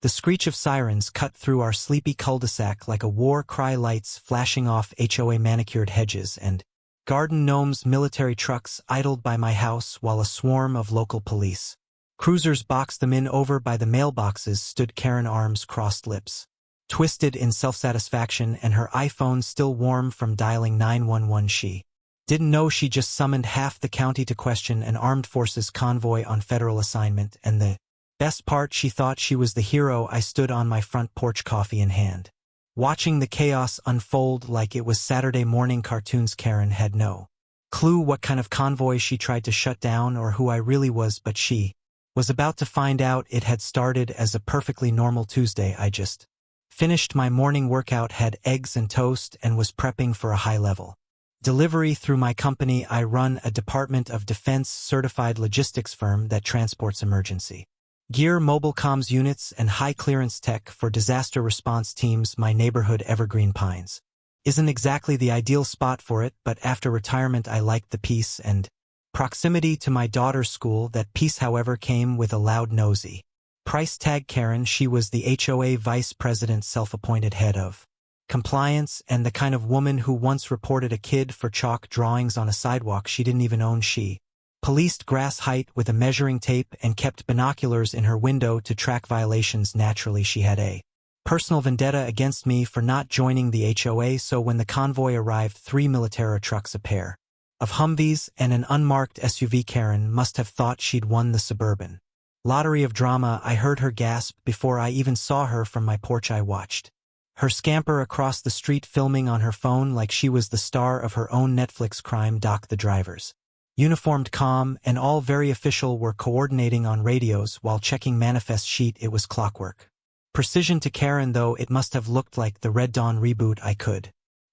The screech of sirens cut through our sleepy cul-de-sac like a war cry, lights flashing off HOA manicured hedges, and garden gnomes military trucks idled by my house while a swarm of local police cruisers boxed them in. Over by the mailboxes stood Karen, arms crossed, lips twisted in self-satisfaction, and her iPhone still warm from dialing 911. She didn't know she just summoned half the county to question an armed forces convoy on federal assignment, and the best part, she thought she was the hero. I stood on my front porch, coffee in hand, watching the chaos unfold like it was Saturday morning cartoons. Karen had no clue what kind of convoy she tried to shut down or who I really was, but she was about to find out. It had started as a perfectly normal Tuesday. I just finished my morning workout, had eggs and toast, and was prepping for a high-level delivery through my company. I run a Department of Defense certified logistics firm that transports emergency gear, mobile comms units, and high-clearance tech for disaster response teams. My neighborhood, Evergreen Pines, isn't exactly the ideal spot for it, but after retirement I liked the peace and proximity to my daughter's school. That peace, however, came with a loud, nosy price tag. Karen, she was the HOA vice president, self-appointed head of compliance, and the kind of woman who once reported a kid for chalk drawings on a sidewalk she didn't even own. She policed grass height with a measuring tape and kept binoculars in her window to track violations. Naturally, she had a personal vendetta against me for not joining the HOA, so when the convoy arrived, 3 military trucks, a pair of Humvees, and an unmarked SUV, Karen must have thought she'd won the suburban lottery of drama. I heard her gasp before I even saw her from my porch. I watched her scamper across the street, filming on her phone like she was the star of her own Netflix crime doc. The drivers, uniformed, calm, and all very official, were coordinating on radios while checking manifest sheet. It was clockwork precision to Karen, though it must have looked like the Red Dawn reboot. I could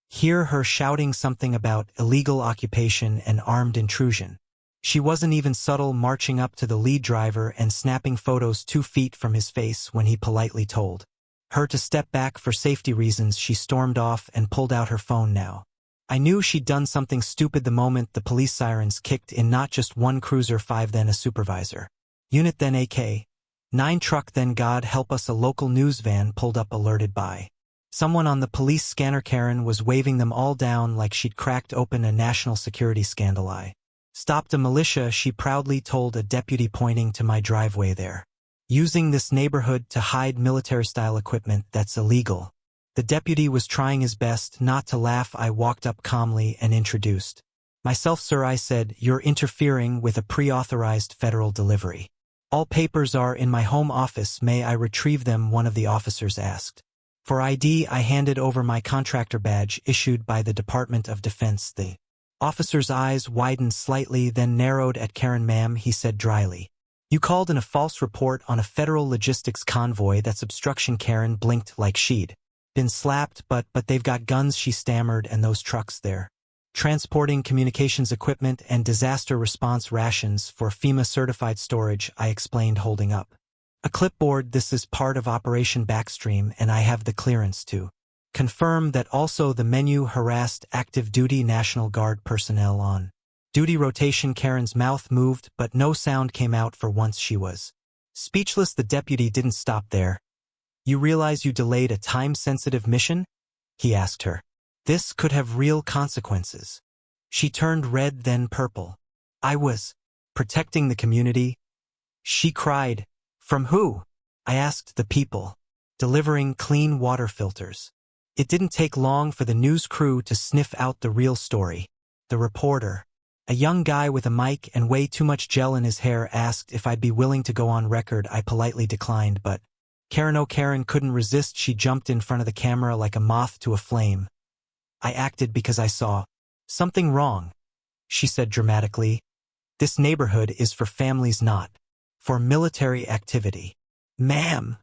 hear her shouting something about illegal occupation and armed intrusion. She wasn't even subtle, marching up to the lead driver and snapping photos 2 feet from his face. When he politely told her to step back for safety reasons, she stormed off and pulled out her phone. Now I knew she'd done something stupid the moment the police sirens kicked in. Not just one cruiser, 5, then a supervisor unit, then AK-9 truck, then, God help us, a local news van pulled up, alerted by someone on the police scanner. Karen was waving them all down like she'd cracked open a national security scandal. I stopped a militia, she proudly told a deputy, pointing to my driveway. They're using this neighborhood to hide military-style equipment that's illegal. The deputy was trying his best not to laugh. I walked up calmly and introduced myself. Sir, I said, you're interfering with a pre-authorized federal delivery. All papers are in my home office. May I retrieve them? One of the officers asked. For ID, I handed over my contractor badge issued by the Department of Defense. The officer's eyes widened slightly, then narrowed at Karen. Ma'am, he said dryly, you called in a false report on a federal logistics convoy. That's obstruction. Karen blinked like she'd been slapped. But they've got guns, she stammered, and those trucks, they're transporting communications equipment and disaster response rations for FEMA-certified storage, I explained, holding up a clipboard. This is part of Operation Backstream, and I have the clearance to confirm that. Also, the menu harassed active duty National Guard personnel on duty rotation. Karen's mouth moved, but no sound came out. For once she was speechless. The deputy didn't stop there. You realize you delayed a time-sensitive mission? He asked her. This could have real consequences. She turned red, then purple. I was protecting the community, she cried. From who? I asked. The people delivering clean water filters. It didn't take long for the news crew to sniff out the real story. The reporter, a young guy with a mic and way too much gel in his hair, asked if I'd be willing to go on record. I politely declined, but Karen couldn't resist. She jumped in front of the camera like a moth to a flame. I acted because I saw something wrong, she said dramatically. This neighborhood is for families, not for military activity. Ma'am,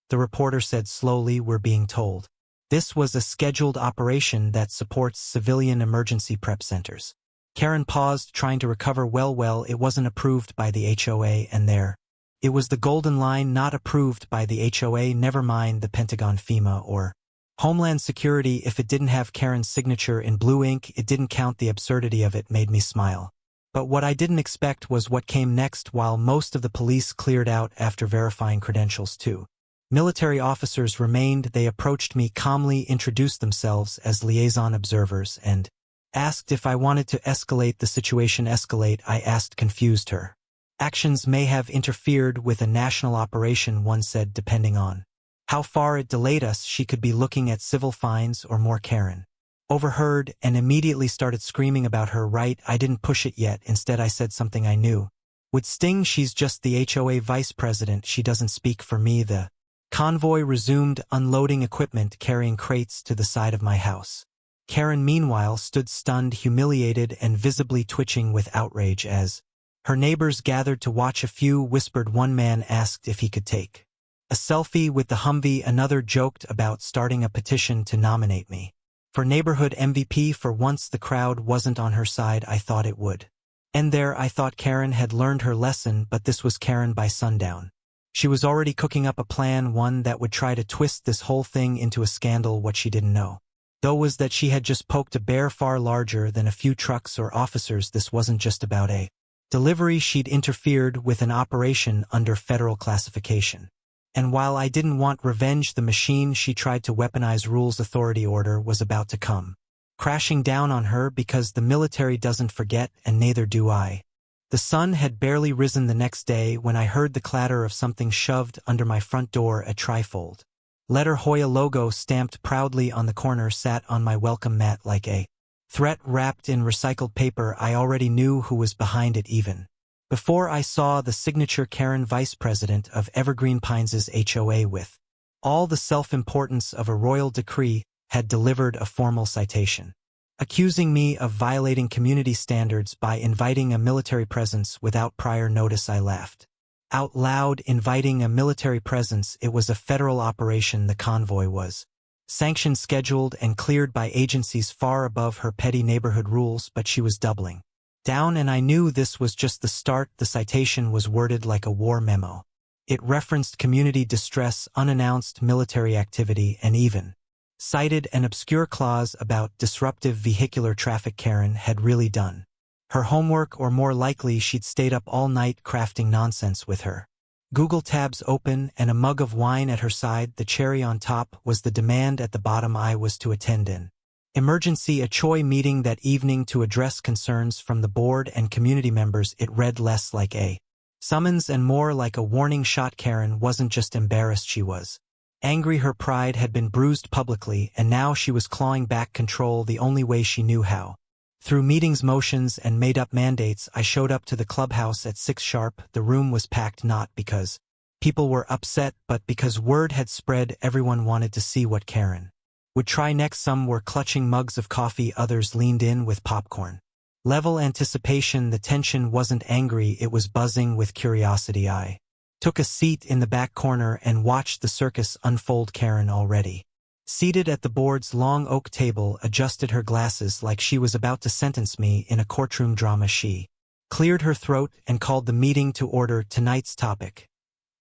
the reporter said slowly, we're being told this was a scheduled operation that supports civilian emergency prep centers. Karen paused, trying to recover. Well, it wasn't approved by the HOA, and there it was, the golden line, not approved by the HOA. Never mind the Pentagon, FEMA, or Homeland Security. If it didn't have Karen's signature in blue ink, it didn't count. The absurdity of it made me smile. But what I didn't expect was what came next. While most of the police cleared out after verifying credentials too Military officers remained. They approached me calmly, introduced themselves as liaison observers, and asked if I wanted to escalate the situation. Escalate, I asked, confused her. Actions may have interfered with a national operation, one said, depending on how far it delayed us. She could be looking at civil fines or more. Karen overheard and immediately started screaming about her right. I didn't push it yet. Instead, I said something I knew would sting. She's just the HOA vice president. She doesn't speak for me. The convoy resumed unloading equipment, carrying crates to the side of my house. Karen, meanwhile, stood stunned, humiliated, and visibly twitching with outrage as her neighbors gathered to watch. A few whispered. One man asked if he could take a selfie with the Humvee. Another joked about starting a petition to nominate me for neighborhood MVP. For once, the crowd wasn't on her side. I thought it would end there. I thought Karen had learned her lesson, but this was Karen by sundown. She was already cooking up a plan, one that would try to twist this whole thing into a scandal. What she didn't know, though, was that she had just poked a bear far larger than a few trucks or officers. This wasn't just about a delivery. She'd interfered with an operation under federal classification. And while I didn't want revenge, the machine she tried to weaponize rules authority order was about to come crashing down on her, because the military doesn't forget, and neither do I. The sun had barely risen the next day when I heard the clatter of something shoved under my front door. A trifold letter HOA logo stamped proudly on the corner sat on my welcome mat like a threat wrapped in recycled paper. I already knew who was behind it even before I saw the signature. Karen, vice president of Evergreen Pines' HOA, with all the self-importance of a royal decree, had delivered a formal citation, accusing me of violating community standards by inviting a military presence without prior notice. I laughed out loud. Inviting a military presence? It was a federal operation. The convoy was sanctioned, scheduled, and cleared by agencies far above her petty neighborhood rules, but she was doubling down, and I knew this was just the start. The citation was worded like a war memo. It referenced community distress, unannounced military activity, and even cited an obscure clause about disruptive vehicular traffic. Karen had really done her homework, or more likely she'd stayed up all night crafting nonsense with her Google tabs open and a mug of wine at her side. The cherry on top was the demand at the bottom. I was to attend an emergency HOA meeting that evening to address concerns from the board and community members. It read less like a summons and more like a warning shot. Karen wasn't just embarrassed, she was angry. Her pride had been bruised publicly, and now she was clawing back control the only way she knew how. Through meetings, motions, and made-up mandates, I showed up to the clubhouse at 6 sharp. The room was packed, not because people were upset, but because word had spread. Everyone wanted to see what Karen would try next. Some were clutching mugs of coffee, others leaned in with popcorn. Level anticipation. The tension wasn't angry, it was buzzing with curiosity. I took a seat in the back corner and watched the circus unfold. Karen, already seated at the board's long oak table, adjusted her glasses like she was about to sentence me in a courtroom drama. She cleared her throat and called the meeting to order. Tonight's topic,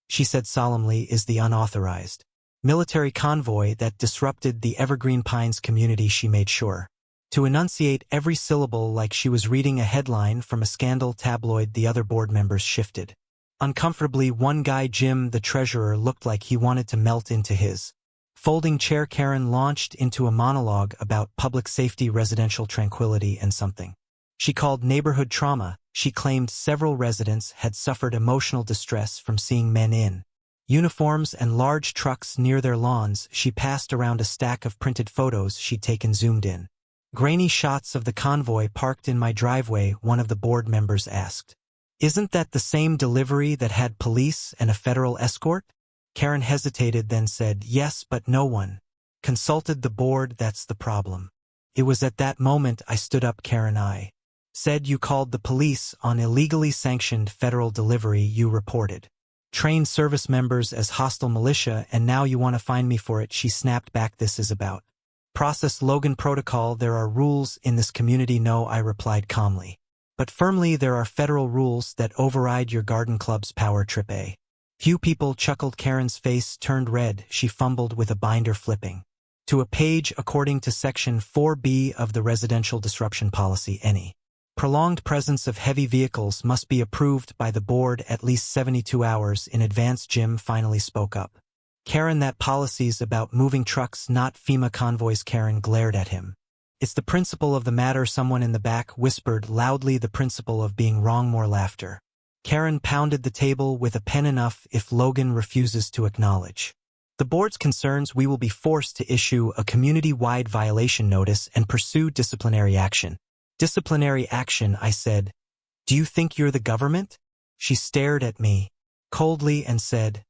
she said solemnly, is the unauthorized military convoy that disrupted the Evergreen Pines community. She made sure to enunciate every syllable like she was reading a headline from a scandal tabloid. The other board members shifted uncomfortably. One guy, Jim, the treasurer, looked like he wanted to melt into his folding chair. Karen launched into a monologue about public safety, residential tranquility, and something she called neighborhood trauma. She claimed several residents had suffered emotional distress from seeing men in uniforms and large trucks near their lawns. She passed around a stack of printed photos she'd taken, zoomed in grainy shots of the convoy parked in my driveway. One of the board members asked, "Isn't that the same delivery that had police and a federal escort?" Karen hesitated, then said, "Yes, but no one consulted the board. That's the problem." It was at that moment I stood up. "Karen, I said you called the police on illegally sanctioned federal delivery. You reported trained service members as hostile militia, and now you want to fine me for it." She snapped back, "This is about process, Logan protocol. There are rules in this community." "No," I replied calmly, but firmly, "there are federal rules that override your garden club's power trip." A few people chuckled. Karen's face turned red. She fumbled with a binder, flipping to a page. "According to Section 4B of the Residential Disruption Policy, any prolonged presence of heavy vehicles must be approved by the board at least 72 hours in advance." Jim finally spoke up. Karen, that policy's about moving trucks, not FEMA convoys. Karen glared at him. It's the principle of the matter, someone in the back whispered loudly. The principle of being wrong. More laughter. Karen pounded the table with a pen. Enough. If Logan refuses to acknowledge the board's concerns, we will be forced to issue a community-wide violation notice and pursue disciplinary action. Disciplinary action, I said. Do you think you're the government? She stared at me coldly and said,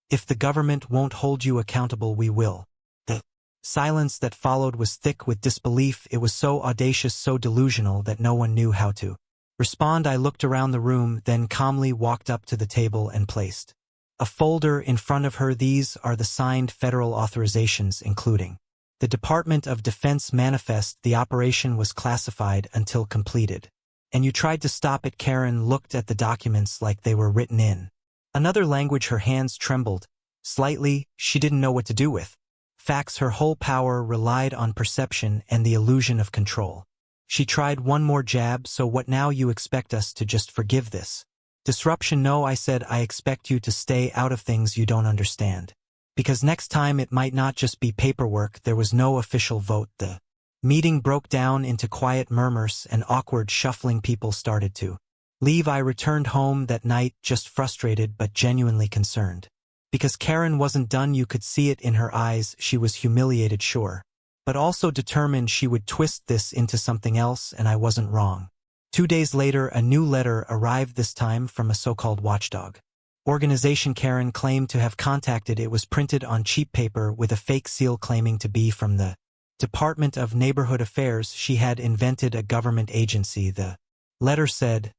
if the government won't hold you accountable, we will. The silence that followed was thick with disbelief. It was so audacious, so delusional that no one knew how to respond. I looked around the room, then calmly walked up to the table and placed a folder in front of her. These are the signed federal authorizations, including the Department of Defense manifest. The operation was classified until completed. And you tried to stop it. Karen looked at the documents like they were written in another language. Her hands trembled slightly. She didn't know what to do with facts. Her whole power relied on perception and the illusion of control. She tried one more jab. So what now? You expect us to just forgive this disruption? No, I said, I expect you to stay out of things you don't understand. Because next time it might not just be paperwork. There was no official vote. The meeting broke down into quiet murmurs and awkward shuffling. People started to leave. I returned home that night, just frustrated but genuinely concerned. Because Karen wasn't done. You could see it in her eyes. She was humiliated, sure, but also determined she would twist this into something else, and I wasn't wrong. 2 days later, a new letter arrived, this time from a so-called watchdog organization Karen claimed to have contacted. It was printed on cheap paper with a fake seal claiming to be from the Department of Neighborhood Affairs. She had invented a government agency. The letter said,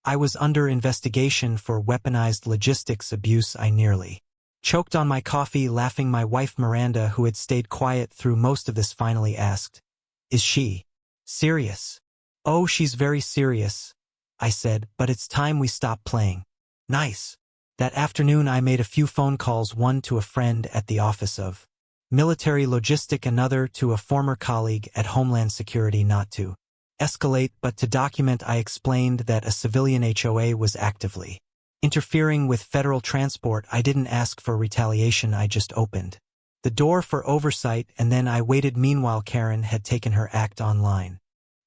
I was under investigation for weaponized logistics abuse. I nearly choked on my coffee, laughing. My wife Miranda, who had stayed quiet through most of this, finally asked, is she serious? Oh, she's very serious, I said, but it's time we stop playing nice. That afternoon I made a few phone calls, one to a friend at the Office of Military Logistic, another to a former colleague at Homeland Security, not to escalate but to document. I explained that a civilian HOA was actively interfering with federal transport. I didn't ask for retaliation, I just opened the door for oversight, and then I waited. Meanwhile, Karen had taken her act online.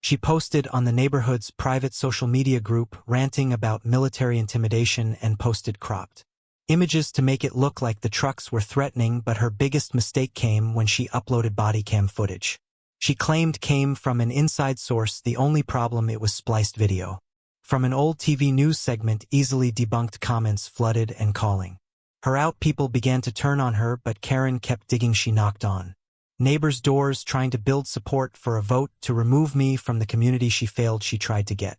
She posted on the neighborhood's private social media group, ranting about military intimidation, and posted cropped images to make it look like the trucks were threatening. But her biggest mistake came when she uploaded body cam footage she claimed came from an inside source. The only problem, it was spliced video from an old TV news segment. Easily debunked. Comments flooded and calling her out. People began to turn on her, but Karen kept digging. She knocked on neighbors' doors trying to build support for a vote to remove me from the community. She failed. She tried to get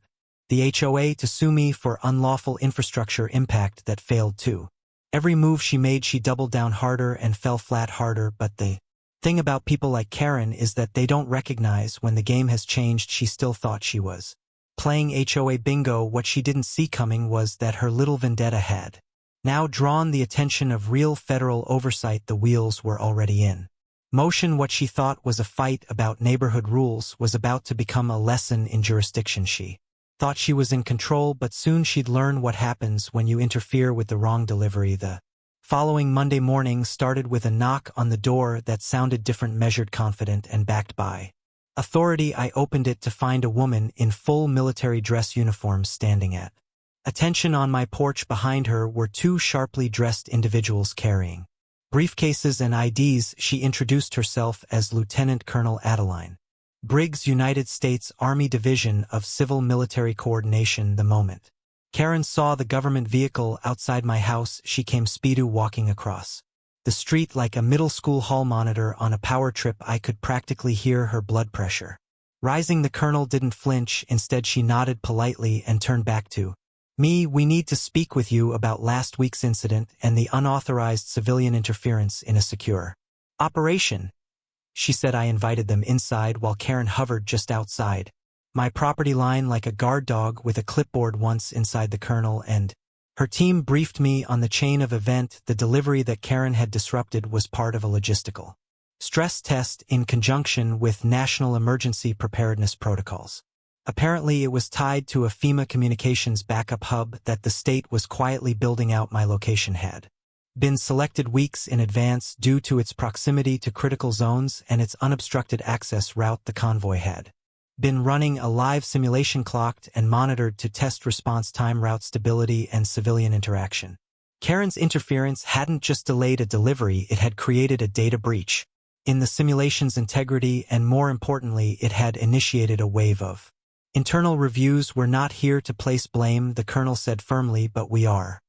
the HOA to sue me for unlawful infrastructure impact. That failed too. Every move she made, she doubled down harder and fell flat harder. But the thing about people like Karen is that they don't recognize when the game has changed. She still thought she was playing HOA bingo. What she didn't see coming was that her little vendetta had now drawn the attention of real federal oversight. The wheels were already in motion. What she thought was a fight about neighborhood rules was about to become a lesson in jurisdiction. She thought she was in control, but soon she'd learn what happens when you interfere with the wrong delivery. The following Monday morning started with a knock on the door that sounded different, measured, confident, and backed by authority. I opened it to find a woman in full military dress uniform standing at attention. On my porch behind her were two sharply dressed individuals carrying briefcases and IDs. She introduced herself as Lieutenant Colonel Adeline Briggs, United States Army Division of Civil Military Coordination. The moment Karen saw the government vehicle outside my house, she came speedo walking across the street like a middle school hall monitor on a power trip. I could practically hear her blood pressure rising. The colonel didn't flinch. Instead, she nodded politely and turned back to me. We need to speak with you about last week's incident and the unauthorized civilian interference in a secure operation, she said. I invited them inside while Karen hovered just outside my property line like a guard dog with a clipboard. Once inside, the colonel and her team briefed me on the chain of event. The delivery that Karen had disrupted was part of a logistical stress test in conjunction with national emergency preparedness protocols. Apparently, it was tied to a FEMA communications backup hub that the state was quietly building out. My location had been selected weeks in advance due to its proximity to critical zones and its unobstructed access route the convoy had. Been running a live simulation clocked and monitored to test response time, route stability, and civilian interaction. Karen's interference hadn't just delayed a delivery, it had created a data breach in the simulation's integrity, and more importantly, it had initiated a wave of internal reviews. We're not here to place blame, the colonel said firmly, but we are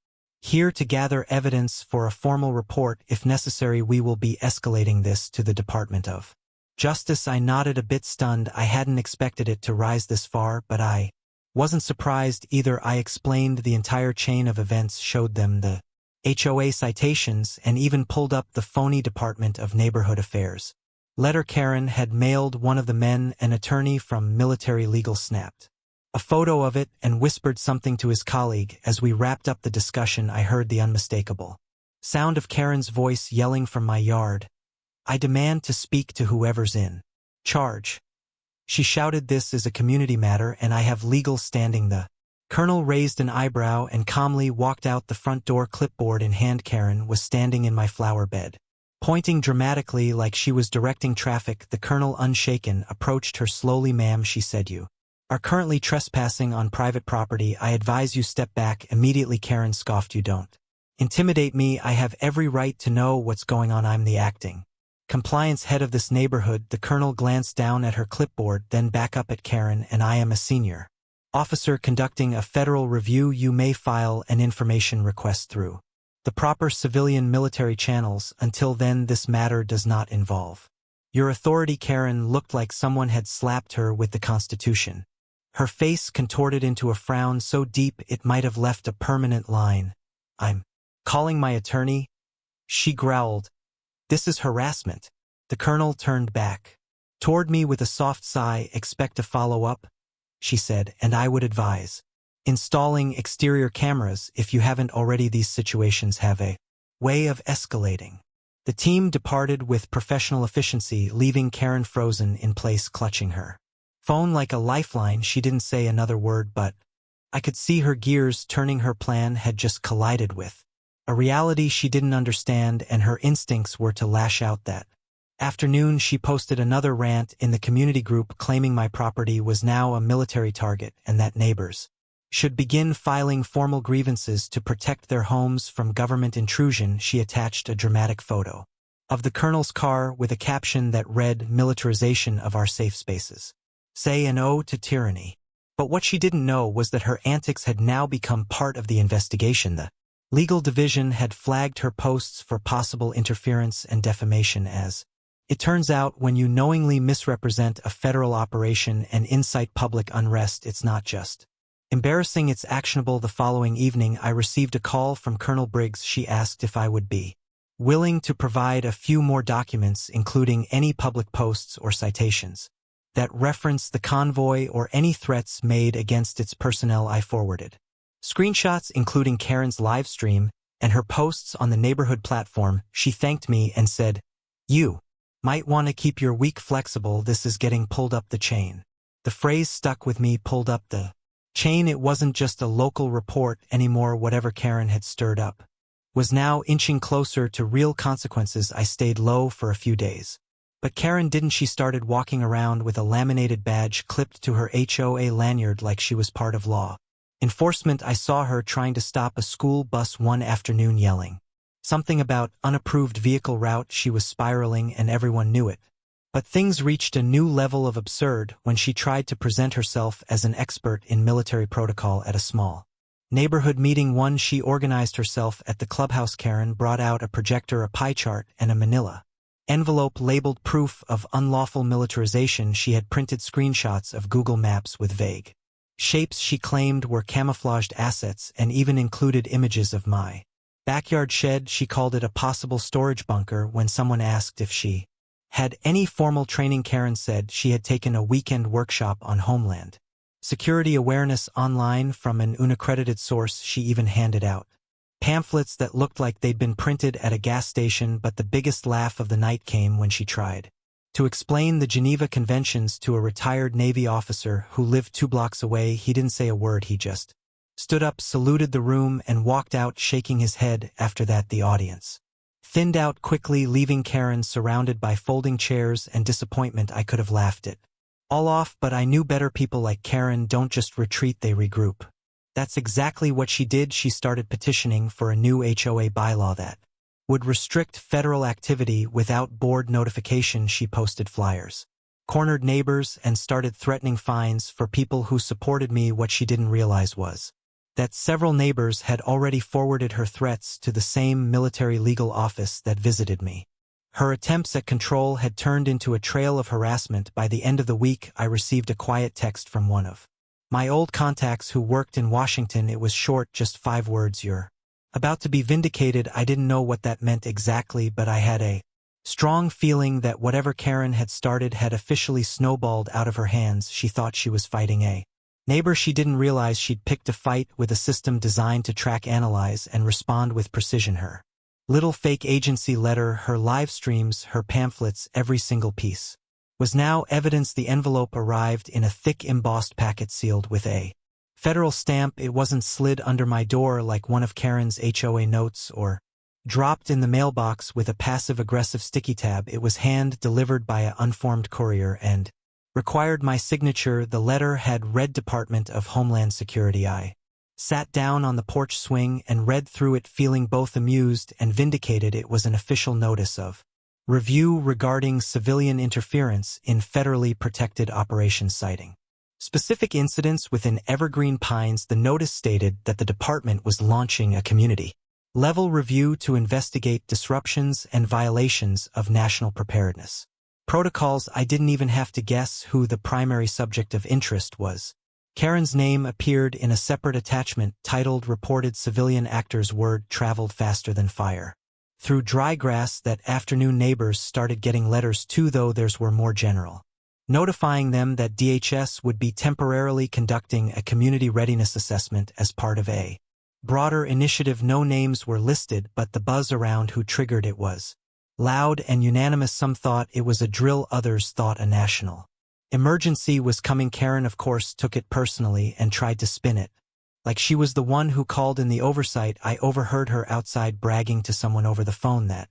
here to gather evidence for a formal report. If necessary, we will be escalating this to the Department of Justice. I nodded, a bit stunned. I hadn't expected it to rise this far, but I wasn't surprised either. I explained the entire chain of events, showed them the HOA citations, and even pulled up the phony Department of Neighborhood Affairs letter Karen had mailed one of the men. An attorney from military legal snapped a photo of it and whispered something to his colleague. As we wrapped up the discussion, I heard the unmistakable sound of Karen's voice yelling from my yard, "I demand to speak to whoever's in charge." She shouted, "This is a community matter and I have legal standing." The colonel raised an eyebrow and calmly walked out the front door, clipboard in hand. Karen was standing in my flower bed, pointing dramatically like she was directing traffic. The colonel, unshaken, approached her slowly. "Ma'am," she said, "you are currently trespassing on private property. I advise you step back immediately." Karen scoffed, "You don't intimidate me. I have every right to know what's going on. I'm the acting compliance head of this neighborhood." The colonel glanced down at her clipboard, then back up at Karen. "And I am a senior officer conducting a federal review. You may file an information request through the proper civilian military channels. Until then, this matter does not involve your authority." Karen looked like someone had slapped her with the Constitution. Her face contorted into a frown so deep it might have left a permanent line. "I'm calling my attorney," she growled. "This is harassment." The colonel turned back toward me with a soft sigh. "Expect a follow-up," she said, "and I would advise installing exterior cameras if you haven't already. These situations have a way of escalating." The team departed with professional efficiency, leaving Karen frozen in place, clutching her phone like a lifeline. She didn't say another word, but I could see her gears turning. Her plan had just collided with a reality she didn't understand, and her instincts were to lash out. That afternoon, she posted another rant in the community group claiming my property was now a military target and that neighbors should begin filing formal grievances to protect their homes from government intrusion. She attached a dramatic photo of the colonel's car with a caption that read, "Militarization of our safe spaces. Say an ode to tyranny." But what she didn't know was that her antics had now become part of the investigation. The legal division had flagged her posts for possible interference and defamation. As it turns out, when you knowingly misrepresent a federal operation and incite public unrest, it's not just embarrassing, it's actionable. The following evening, I received a call from Colonel Briggs. She asked if I would be willing to provide a few more documents, including any public posts or citations that reference the convoy or any threats made against its personnel. I forwarded screenshots including Karen's live stream and her posts on the neighborhood platform. She thanked me and said, "You might want to keep your week flexible. This is getting pulled up the chain." The phrase stuck with me, pulled up the chain. It wasn't just a local report anymore. Whatever Karen had stirred up was now inching closer to real consequences. I stayed low for a few days. But Karen didn't. She started walking around with a laminated badge clipped to her HOA lanyard like she was part of law enforcement. I saw her trying to stop a school bus one afternoon, yelling something about unapproved vehicle route. She was spiraling and everyone knew it. But things reached a new level of absurd when she tried to present herself as an expert in military protocol at a small neighborhood meeting. One she organized herself at the clubhouse. Karen brought out a projector, a pie chart, and a manila envelope labeled proof of unlawful militarization. She had printed screenshots of Google Maps with vague shapes she claimed were camouflaged assets, and even included images of my backyard shed. She called it a possible storage bunker. When someone asked if she had any formal training, Karen said she had taken a weekend workshop on Homeland security awareness online from an unaccredited source. She even handed out pamphlets that looked like they'd been printed at a gas station. But the biggest laugh of the night came when she tried to explain the Geneva Conventions to a retired Navy officer who lived 2 blocks away. He didn't say a word. He just stood up, saluted the room, and walked out shaking his head. After that the audience thinned out quickly, leaving Karen surrounded by folding chairs and disappointment. I could have laughed it all off, but I knew better. People like Karen don't just retreat, they regroup. That's exactly what she did. She started petitioning for a new HOA bylaw that would restrict federal activity without board notification. She posted flyers, cornered neighbors, and started threatening fines for people who supported me. What she didn't realize was that several neighbors had already forwarded her threats to the same military legal office that visited me. Her attempts at control had turned into a trail of harassment. By the end of the week, I received a quiet text from one of my old contacts who worked in Washington. It was short, just 5 words: "You're about to be vindicated." I didn't know what that meant exactly, but I had a strong feeling that whatever Karen had started had officially snowballed out of her hands. She thought she was fighting a neighbor. She didn't realize she'd picked a fight with a system designed to track, analyze, and respond with precision. Her little fake agency letter, her live streams, her pamphlets, every single piece was now evidence. The envelope arrived in a thick embossed packet sealed with a federal stamp. It wasn't slid under my door like one of Karen's HOA notes or dropped in the mailbox with a passive-aggressive sticky tab. It was hand-delivered by an unformed courier and required my signature. The letter had read Department of Homeland Security. I sat down on the porch swing and read through it, feeling both amused and vindicated. It was an official notice of review regarding civilian interference in federally protected operations, citing specific incidents within Evergreen Pines. The notice stated that the department was launching a community-level review to investigate disruptions and violations of national preparedness protocols. I didn't even have to guess who the primary subject of interest was. Karen's name appeared in a separate attachment titled "Reported Civilian Actors." Word traveled faster than fire through dry grass. That afternoon neighbors started getting letters too, though theirs were more general, notifying them that DHS would be temporarily conducting a community readiness assessment as part of a broader initiative. No names were listed, but the buzz around who triggered it was loud and unanimous. Some thought it was a drill, others thought a national emergency was coming. Karen, of course, took it personally and tried to spin it like she was the one who called in the oversight. I overheard her outside bragging to someone over the phone that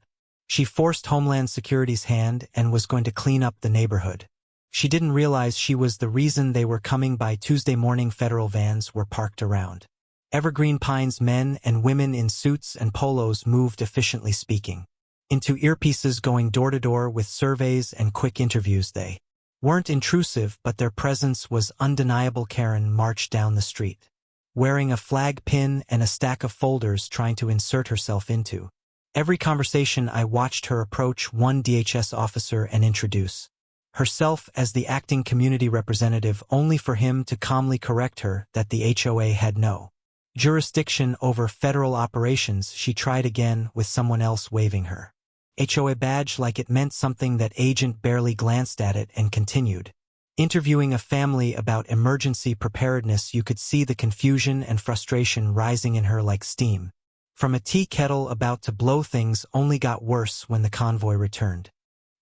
she forced Homeland Security's hand and was going to clean up the neighborhood. She didn't realize she was the reason they were coming. By Tuesday morning, federal vans were parked around Evergreen Pines. Men and women in suits and polos moved efficiently, speaking into earpieces, going door to door with surveys and quick interviews. They weren't intrusive, but their presence was undeniable. Karen marched down the street, wearing a flag pin and a stack of folders, trying to insert herself into every conversation. I watched her approach one DHS officer and introduce herself as the acting community representative, only for him to calmly correct her that the HOA had no jurisdiction over federal operations. She tried again with someone else waving her HOA badge like it meant something. That agent barely glanced at it and continued interviewing a family about emergency preparedness. You could see the confusion and frustration rising in her like steam from a tea kettle about to blow. Things only got worse when the convoy returned,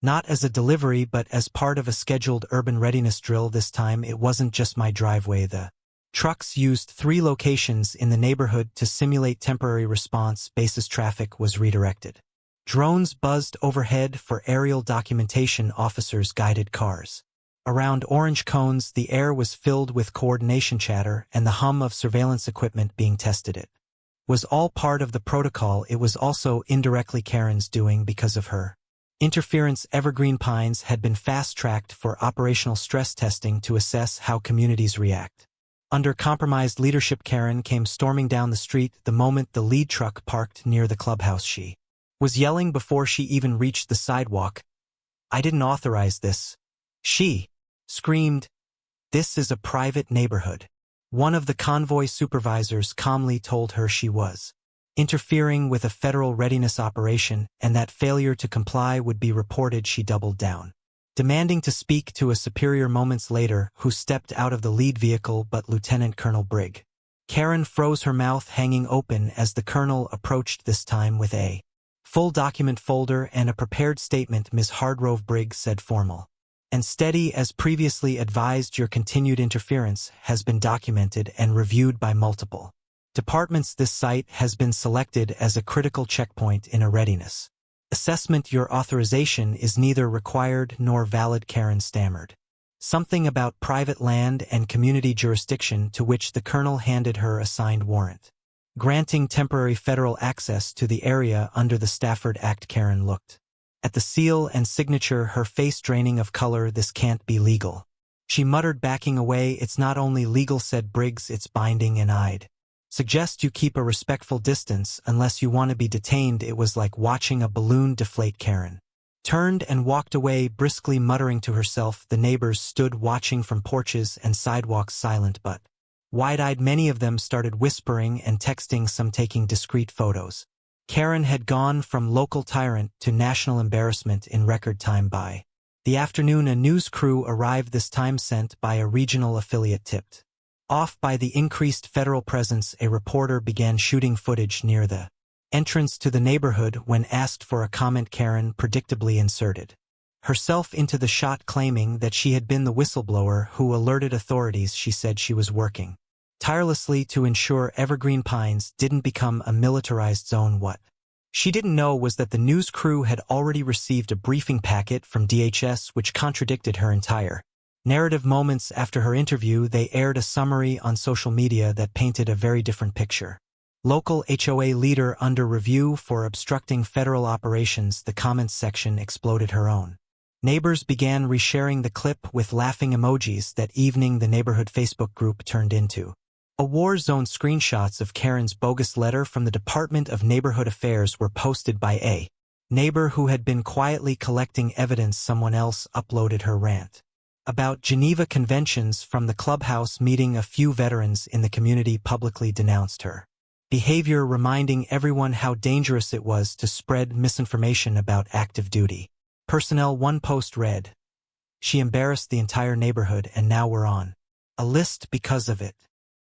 not as a delivery but as part of a scheduled urban readiness drill. This time it wasn't just my driveway. The trucks used 3 locations in the neighborhood to simulate temporary response basis. Traffic was redirected. Drones buzzed overhead for aerial documentation. Officers guided cars around orange cones. The air was filled with coordination chatter and the hum of surveillance equipment being tested. It was all part of the protocol. It was also indirectly Karen's doing. Because of her interference, Evergreen Pines had been fast-tracked for operational stress testing to assess how communities react under compromised leadership. Karen came storming down the street the moment the lead truck parked near the clubhouse. She was yelling before she even reached the sidewalk. "I didn't authorize this," she screamed. "This is a private neighborhood." One of the convoy supervisors calmly told her she was interfering with a federal readiness operation and that failure to comply would be reported. She doubled down, demanding to speak to a superior. Moments later, who stepped out of the lead vehicle but Lieutenant Colonel Brigg. Karen froze, her mouth hanging open as the colonel approached, this time with a full document folder and a prepared statement. "Ms. Hardrove," Briggs said, formal and steady as previously advised. Your continued interference has been documented and reviewed by multiple departments. This site has been selected as a critical checkpoint in a readiness assessment. Your authorization is neither required nor valid. Karen stammered something about private land and community jurisdiction, to which the colonel handed her a signed warrant granting temporary federal access to the area under the Stafford Act. Karen looked at the seal and signature, her face draining of color. This can't be legal, she muttered, backing away. It's not only legal, said Briggs, it's binding, and I'd suggest you keep a respectful distance unless you want to be detained. It was like watching a balloon deflate. Karen turned and walked away, briskly muttering to herself. The neighbors stood watching from porches and sidewalks, silent but wide-eyed. Many of them started whispering and texting, some taking discreet photos. Karen had gone from local tyrant to national embarrassment in record time. By the afternoon, a news crew arrived, this time sent by a regional affiliate. Tipped off by the increased federal presence, a reporter began shooting footage near the entrance to the neighborhood. When asked for a comment, Karen predictably inserted herself into the shot, claiming that she had been the whistleblower who alerted authorities. She said she was working tirelessly to ensure Evergreen Pines didn't become a militarized zone. What she didn't know was that the news crew had already received a briefing packet from DHS which contradicted her entire narrative. Moments after her interview, they aired a summary on social media that painted a very different picture. Local HOA leader under review for obstructing federal operations. The comments section exploded. Her own neighbors began resharing the clip with laughing emojis. That evening, the neighborhood Facebook group turned into a war zone. Screenshots of Karen's bogus letter from the Department of Neighborhood Affairs were posted by a neighbor who had been quietly collecting evidence. Someone else uploaded her rant about Geneva Conventions from the clubhouse meeting. A few veterans in the community publicly denounced her behavior, reminding everyone how dangerous it was to spread misinformation about active duty personnel. One post read, "She embarrassed the entire neighborhood and now we're on a list because of it."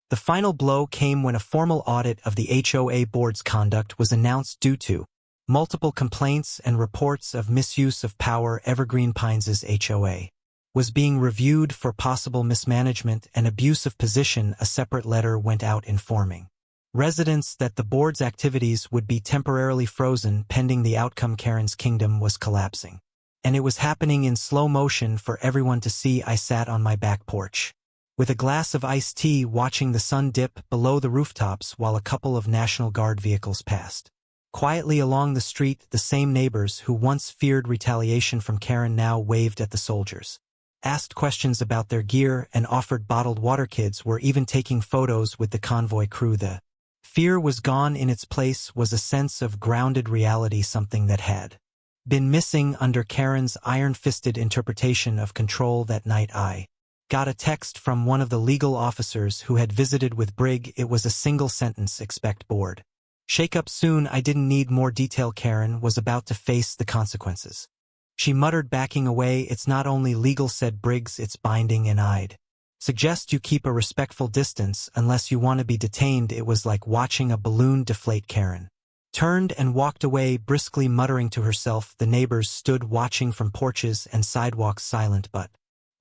The final blow came when a formal audit of the HOA board's conduct was announced due to multiple complaints and reports of misuse of power. Evergreen Pines' HOA was being reviewed for possible mismanagement and abuse of position. A separate letter went out informing residents that the board's activities would be temporarily frozen pending the outcome. Karen's kingdom was collapsing, and it was happening in slow motion for everyone to see. I sat on my back porch with a glass of iced tea, watching the sun dip below the rooftops while a couple of National Guard vehicles passed quietly along the street. The same neighbors who once feared retaliation from Karen now waved at the soldiers, asked questions about their gear, and offered bottled water. Kids were even taking photos with the convoy crew. The fear was gone. In its place was a sense of grounded reality, something that had been missing under Karen's iron-fisted interpretation of control. That night I got a text from one of the legal officers who had visited with Brig. It was a single sentence: expect board shake-up soon. I didn't need more detail. Karen was about to face the consequences. She muttered, backing away. It's not only legal, said Briggs, it's binding, and I'd suggest you keep a respectful distance unless you want to be detained. It was like watching a balloon deflate. Karen turned and walked away, briskly muttering to herself. The neighbors stood watching from porches and sidewalks, silent but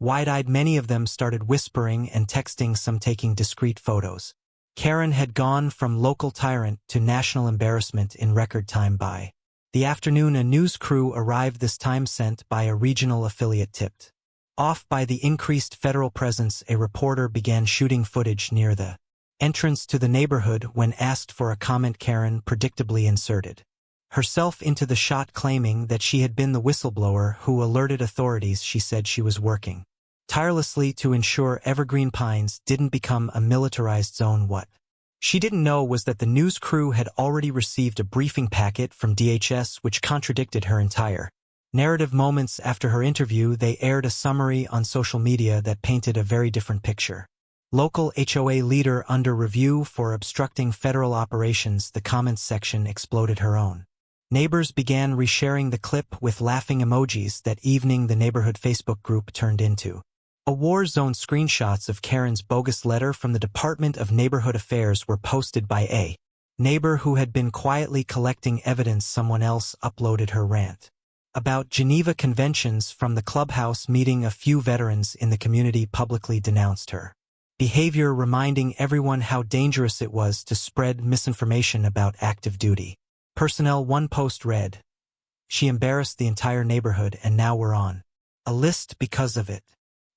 wide-eyed. Many of them started whispering and texting, some taking discreet photos. Karen had gone from local tyrant to national embarrassment in record time. By the afternoon, a news crew arrived, this time sent by a regional affiliate. Tipped off by the increased federal presence, a reporter began shooting footage near the entrance to the neighborhood. When asked for a comment, Karen predictably inserted herself into the shot, claiming that she had been the whistleblower who alerted authorities. She said she was working tirelessly to ensure Evergreen Pines didn't become a militarized zone. What she didn't know was that the news crew had already received a briefing packet from DHS which contradicted her entire narrative. Moments after her interview, they aired a summary on social media that painted a very different picture. Local HOA leader under review for obstructing federal operations. The comments section exploded. Her own neighbors began resharing the clip with laughing emojis. That evening, the neighborhood Facebook group turned into a war zone. Screenshots of Karen's bogus letter from the Department of Neighborhood Affairs were posted by a neighbor who had been quietly collecting evidence. Someone else uploaded her rant About Geneva Conventions from the clubhouse meeting. A few veterans in the community publicly denounced her behavior, reminding everyone how dangerous it was to spread misinformation about active duty personnel. One post read, "She embarrassed the entire neighborhood and now we're on a list because of it."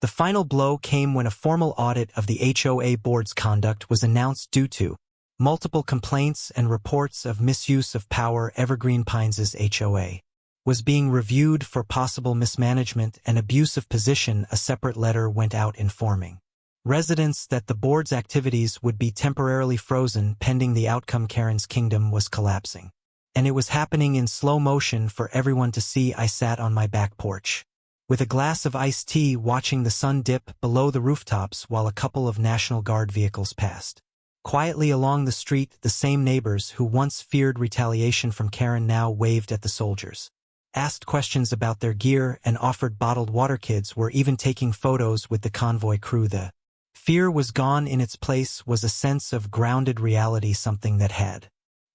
The final blow came when a formal audit of the HOA board's conduct was announced due to multiple complaints and reports of misuse of power. Evergreen Pines' HOA was being reviewed for possible mismanagement and abuse of position. A separate letter went out informing residents that the board's activities would be temporarily frozen pending the outcome. Karen's kingdom was collapsing, and it was happening in slow motion for everyone to see. I sat on my back porch with a glass of iced tea, watching the sun dip below the rooftops while a couple of National Guard vehicles passed quietly along the street. The same neighbors who once feared retaliation from Karen now waved at the soldiers, asked questions about their gear, and offered bottled water. Kids were even taking photos with the convoy crew. The fear was gone. In its place was a sense of grounded reality, something that had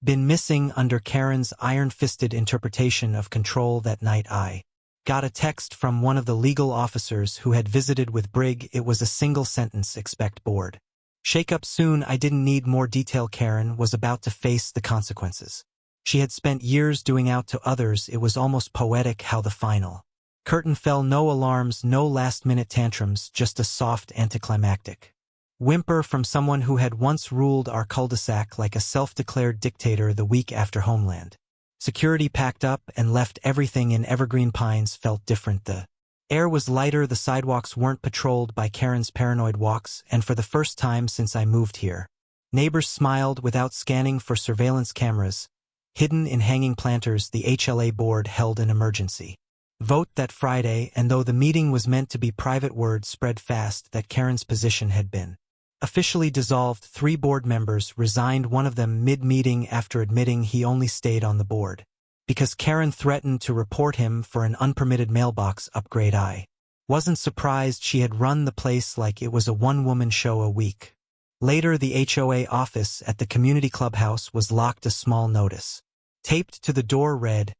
been missing under Karen's iron-fisted interpretation of control. That night I got a text from one of the legal officers who had visited with Brig. It was a single sentence: "Expect board shake-up soon." I didn't need more detail. Karen was about to face the consequences she had spent years doing out to others. It was almost poetic how the final curtain fell. No alarms, no last-minute tantrums, just a soft anticlimactic whimper from someone who had once ruled our cul-de-sac like a self-declared dictator. The week after Homeland Security packed up and left everything in Evergreen Pines felt different. The air was lighter, the sidewalks weren't patrolled by Karen's paranoid walks, and for the first time since I moved here, neighbors smiled without scanning for surveillance cameras hidden in hanging planters. The HLA board held an emergency vote that Friday, and though the meeting was meant to be private, word spread fast that Karen's position had been officially dissolved. 3 board members resigned, one of them mid-meeting after admitting he only stayed on the board because Karen threatened to report him for an unpermitted mailbox upgrade. I wasn't surprised. She had run the place like it was a one-woman show a week. Later, the HOA office at the community clubhouse was locked. A small notice taped to the door read,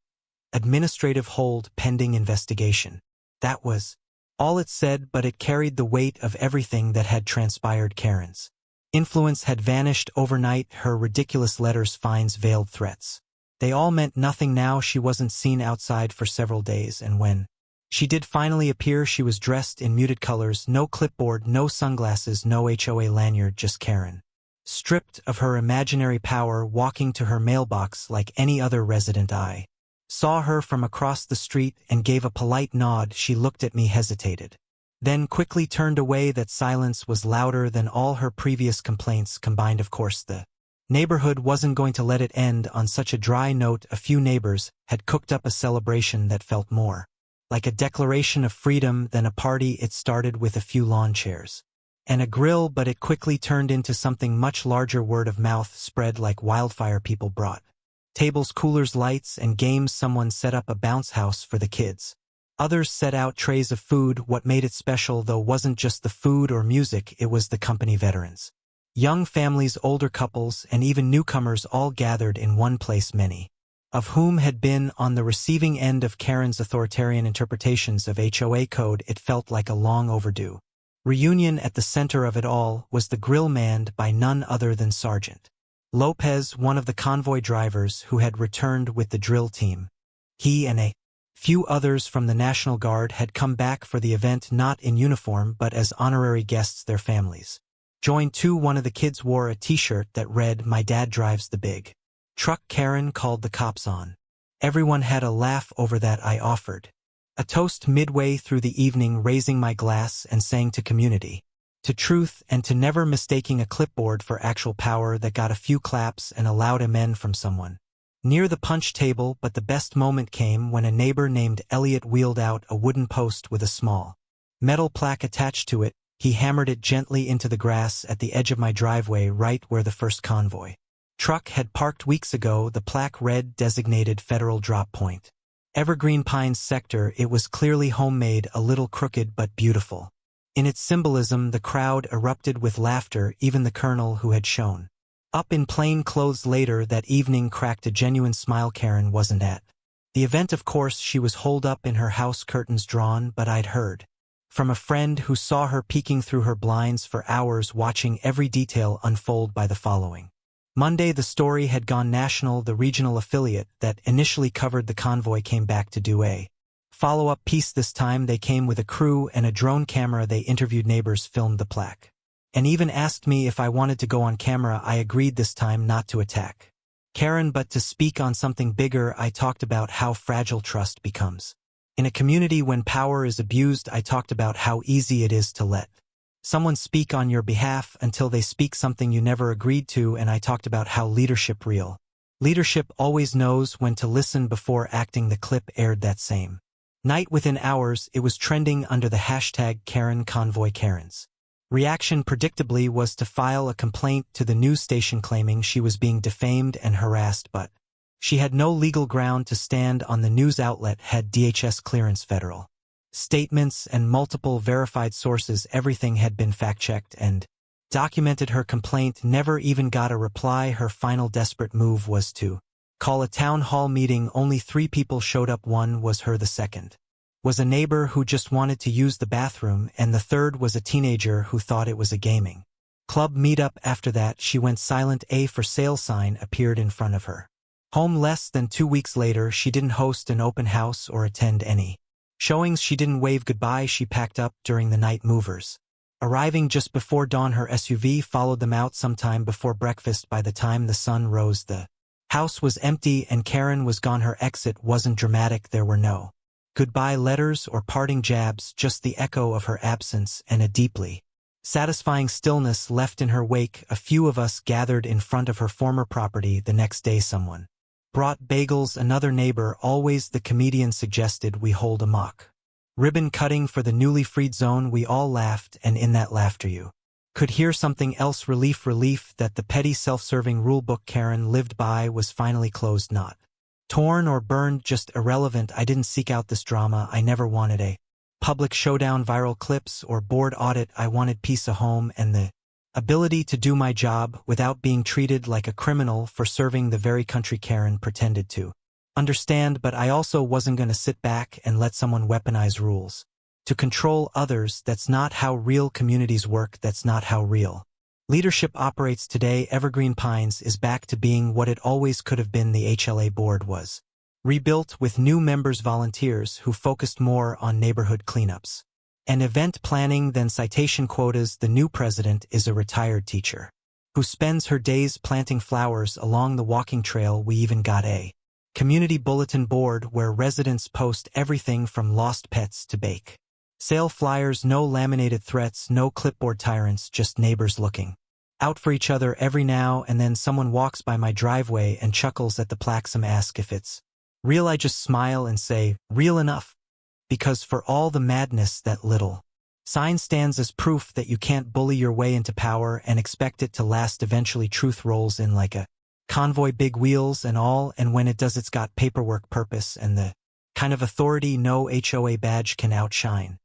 "Administrative hold pending investigation." That was all it said, but it carried the weight of everything that had transpired. Karen's influence had vanished overnight. Her ridiculous letters, fines, veiled threats, they all meant nothing now. She wasn't seen outside for several days, and when she did finally appear, she was dressed in muted colors, no clipboard, no sunglasses, no HOA lanyard, just Karen, stripped of her imaginary power, walking to her mailbox like any other resident. I saw her from across the street and gave a polite nod. She looked at me, hesitated, then quickly turned away. That silence was louder than all her previous complaints combined. Of course, the neighborhood wasn't going to let it end on such a dry note. A few neighbors had cooked up a celebration that felt more like a declaration of freedom than a party. It started with a few lawn chairs and a grill, but it quickly turned into something much larger. Word of mouth spread like wildfire. People brought tables, coolers, lights, and games. Someone set up a bounce house for the kids. Others set out trays of food. What made it special, though, wasn't just the food or music, it was the company. Veterans, young families, older couples, and even newcomers all gathered in one place, many of whom had been on the receiving end of Karen's authoritarian interpretations of HOA code. It felt like a long overdue reunion. At the center of it all was the grill, manned by none other than Sergeant Lopez, one of the convoy drivers who had returned with the drill team. He and a few others from the National Guard had come back for the event, not in uniform but as honorary guests. Their families joined too. One of the kids wore a t-shirt that read, "My dad drives the big truck Karen called the cops on." Everyone had a laugh over that. I offered a toast midway through the evening, raising my glass and saying to community, to truth, and to never mistaking a clipboard for actual power. That got a few claps and a loud amen from someone near the punch table. But the best moment came when a neighbor named Elliot wheeled out a wooden post with a small metal plaque attached to it. He hammered it gently into the grass at the edge of my driveway, right where the first convoy truck had parked weeks ago. The plaque read, "Designated Federal Drop Point, Evergreen Pines Sector." It was clearly homemade, a little crooked but beautiful. In its symbolism, the crowd erupted with laughter. Even the colonel, who had shown up in plain clothes later that evening, cracked a genuine smile. Karen wasn't at The event, of course, she was holed up in her house, curtains drawn, but I'd heard from a friend who saw her peeking through her blinds for hours, watching every detail unfold by the following Monday. The story had gone national. The regional affiliate that initially covered the convoy came back to do a follow-up piece. This time they came with a crew and a drone camera. They interviewed neighbors, filmed the plaque, and even asked me if I wanted to go on camera. I agreed this time not to attack Karen, but to speak on something bigger. I talked about how fragile trust becomes in a community when power is abused. I talked about how easy it is to let someone speak on your behalf until they speak something you never agreed to, and I talked about how real leadership always knows when to listen before acting. The clip aired that same night. Within hours, it was trending under the hashtag Karen Convoy. Karen's reaction, predictably, was to file a complaint to the news station claiming she was being defamed and harassed, but she had no legal ground to stand on. The news outlet had DHS clearance, federal statements, and multiple verified sources. Everything had been fact-checked and documented. Her complaint never even got a reply. Her final desperate move was to call a town hall meeting. Only 3 people showed up. One was her, the second was a neighbor who just wanted to use the bathroom, and the third was a teenager who thought it was a gaming club meetup. After that, she went silent. A for sale sign appeared in front of her home. Less than 2 weeks later, she didn't host an open house or attend any showings. She didn't wave goodbye. She packed up during the night. Movers arriving just before dawn. Her SUV followed them out sometime before breakfast. By the time the sun rose, the house was empty and Karen was gone. Her exit wasn't dramatic. There were no goodbye letters or parting jabs, just the echo of her absence and a deeply satisfying stillness left in her wake. A few of us gathered in front of her former property. The next day, someone brought bagels. Another neighbor, always the comedian, suggested we hold a mock ribbon cutting for the newly freed zone. We all laughed, and in that laughter you could hear something else. Relief that the petty self-serving rulebook Karen lived by was finally closed. Not torn or burned, just irrelevant. I didn't seek out this drama. I never wanted a public showdown, viral clips, or board audit. I wanted peace, a home, and the ability to do my job without being treated like a criminal for serving the very country Karen pretended to understand. But I also wasn't going to sit back and let someone weaponize rules to control others. That's not how real communities work. That's not how real leadership operates today. Evergreen Pines is back to being what it always could have been. The HLA board was rebuilt with new members, volunteers who focused more on neighborhood cleanups and event planning than citation quotas. The new president is a retired teacher who spends her days planting flowers along the walking trail. We even got a community bulletin board where residents post everything from lost pets to bake sale flyers. No laminated threats, no clipboard tyrants, just neighbors looking out for each other. Every now and then someone walks by my driveway and chuckles at the plaque. Some ask if it's real. I just smile and say, real enough. Because for all the madness, that little sign stands as proof that you can't bully your way into power and expect it to last. Eventually truth rolls in like a convoy, big wheels and all, and when it does, it's got paperwork, purpose, and the kind of authority no HOA badge can outshine.